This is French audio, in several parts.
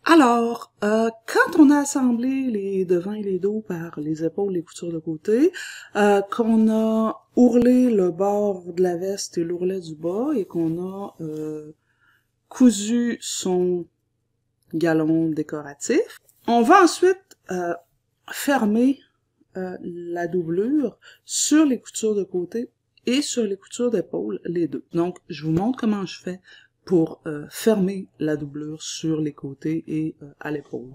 Alors, quand on a assemblé les devants et les dos par les épaules, les coutures de côté, qu'on a ourlé le bord de la veste et l'ourlet du bas et qu'on a cousu son galon décoratif, on va ensuite fermer la doublure sur les coutures de côté et sur les coutures d'épaule, les deux. Donc, je vous montre comment je fais pour fermer la doublure sur les côtés et à l'épaule.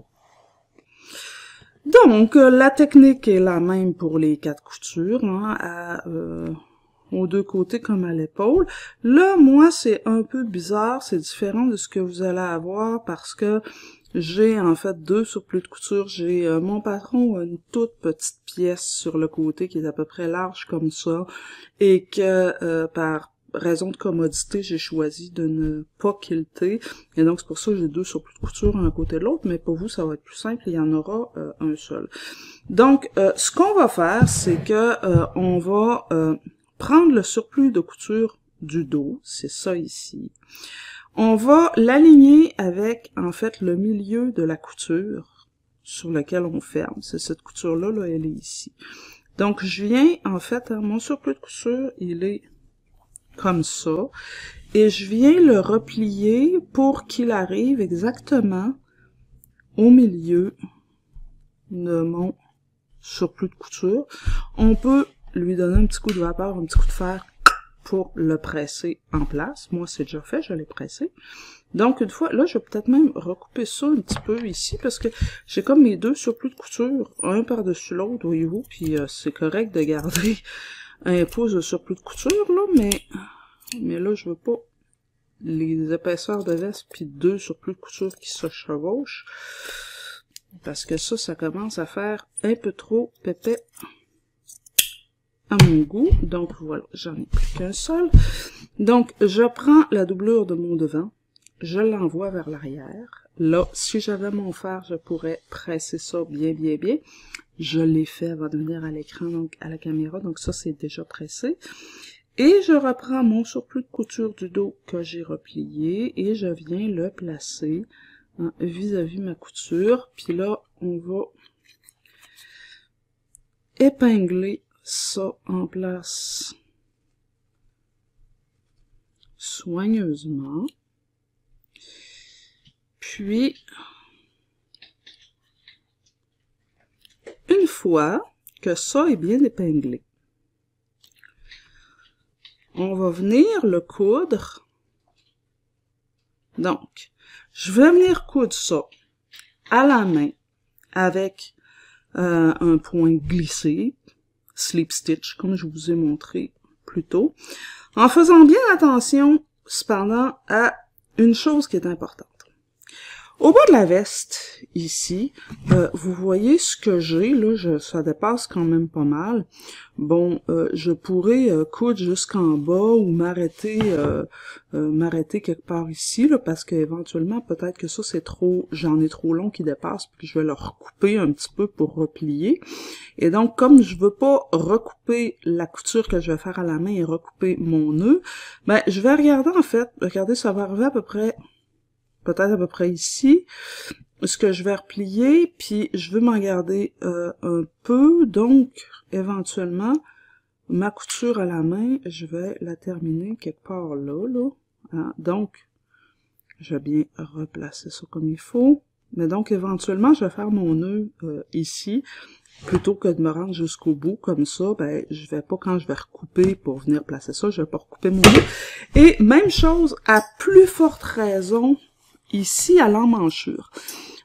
Donc, la technique est la même pour les 4 coutures, hein, aux deux côtés comme à l'épaule. Là, moi, c'est un peu bizarre, c'est différent de ce que vous allez avoir parce que j'ai en fait 2 surplus de couture. J'ai mon patron a une toute petite pièce sur le côté qui est à peu près large comme ça et que par raison de commodité, j'ai choisi de ne pas quilter. Et donc, c'est pour ça que j'ai 2 surplus de couture un côté de l'autre, mais pour vous, ça va être plus simple, il y en aura un seul. Donc, ce qu'on va faire, c'est que on va prendre le surplus de couture du dos, c'est ça ici. On va l'aligner avec, en fait, le milieu de la couture sur lequel on ferme. C'est cette couture-là, là, elle est ici. Donc, je viens, en fait, mon surplus de couture, il est comme ça, et je viens le replier pour qu'il arrive exactement au milieu de mon surplus de couture. On peut lui donner un petit coup de vapeur, un petit coup de fer pour le presser en place. Moi, c'est déjà fait, je l'ai pressé. Donc, une fois, là, je vais peut-être même recouper ça un petit peu ici, parce que j'ai comme mes 2 surplus de couture, un par-dessus l'autre, voyez-vous, puis c'est correct de garder un pouce de surplus de couture, là, mais là, je veux pas les épaisseurs de veste puis 2 surplus de couture qui se chevauchent, parce que ça commence à faire un peu trop pépais à mon goût. Donc, voilà, j'en ai plus qu'un seul. Donc, je prends la doublure de mon devant, je l'envoie vers l'arrière. Là, si j'avais mon fer, je pourrais presser ça bien. Je l'ai fait avant de venir à l'écran, donc à la caméra, donc ça, c'est déjà pressé. Et je reprends mon surplus de couture du dos que j'ai replié et je viens le placer vis-à-vis ma couture. Puis là, on va épingler ça en place soigneusement. Puis, une fois que ça est bien épinglé, on va venir le coudre. Donc, je vais venir coudre ça à la main avec un point glissé, slip stitch, comme je vous ai montré plus tôt, en faisant bien attention, cependant, à une chose qui est importante. Au bas de la veste, ici, vous voyez ce que j'ai, là, ça dépasse quand même pas mal. Bon, je pourrais coudre jusqu'en bas ou m'arrêter quelque part ici, là, parce qu'éventuellement, peut-être que ça, c'est trop, j'en ai trop long qui dépasse, puis je vais le recouper un petit peu pour replier. Et donc, comme je veux pas recouper la couture que je vais faire à la main et recouper mon nœud, ben, je vais regarder, en fait, regardez, ça va arriver à peu près peut-être à peu près ici, ce que je vais replier, puis je veux m'en garder un peu, donc éventuellement, ma couture à la main, je vais la terminer quelque part là, hein? Donc, je vais bien replacer ça comme il faut, mais donc éventuellement, je vais faire mon nœud ici, plutôt que de me rendre jusqu'au bout comme ça, ben je vais pas, quand je vais recouper pour venir placer ça, je vais pas recouper mon nœud. Et même chose, à plus forte raison, ici, à l'emmanchure.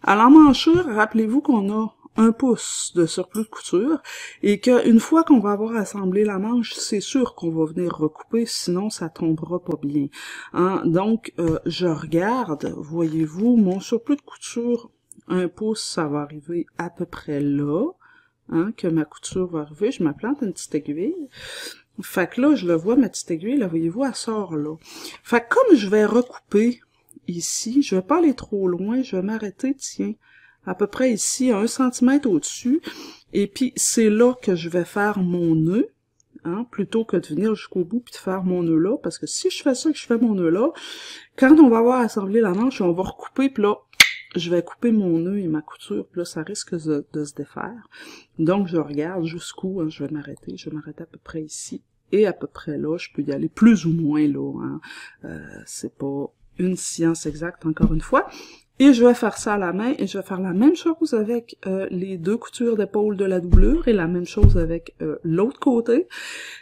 À l'emmanchure, rappelez-vous qu'on a 1 pouce de surplus de couture et qu'une fois qu'on va avoir assemblé la manche, c'est sûr qu'on va venir recouper, sinon ça tombera pas bien. Hein? Donc, je regarde, voyez-vous, mon surplus de couture, 1 pouce, ça va arriver à peu près là, hein, que ma couture va arriver. Je me plante une petite aiguille. Fait que là, je le vois, ma petite aiguille, là, voyez-vous, elle sort là. Fait que comme je vais recouper ici, je vais pas aller trop loin, je vais m'arrêter, tiens, à peu près ici, à 1 centimètre au-dessus, et puis c'est là que je vais faire mon nœud, hein, plutôt que de venir jusqu'au bout puis de faire mon nœud là, parce que si je fais ça, que je fais mon nœud là, quand on va avoir assemblé la manche, on va recouper, puis là, je vais couper mon nœud et ma couture, puis là, ça risque de se défaire. Donc, je regarde jusqu'où, hein, je vais m'arrêter à peu près ici, et à peu près là, je peux y aller plus ou moins là, hein. C'est pas une science exacte, encore une fois. Et je vais faire ça à la main, et je vais faire la même chose avec les 2 coutures d'épaule de la doublure, et la même chose avec l'autre côté.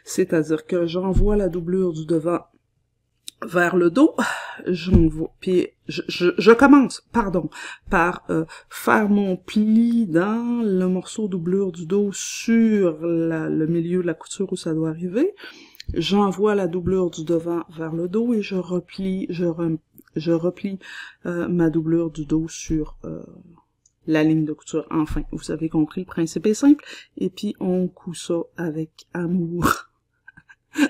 C'est-à-dire que j'envoie la doublure du devant vers le dos, puis je commence, par faire mon pli dans le morceau doublure du dos sur le milieu de la couture où ça doit arriver. J'envoie la doublure du devant vers le dos et je replie ma doublure du dos sur la ligne de couture. Enfin, vous avez compris, le principe est simple. Et puis on coud ça avec amour,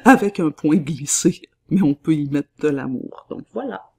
avec un point glissé. Mais on peut y mettre de l'amour. Donc voilà.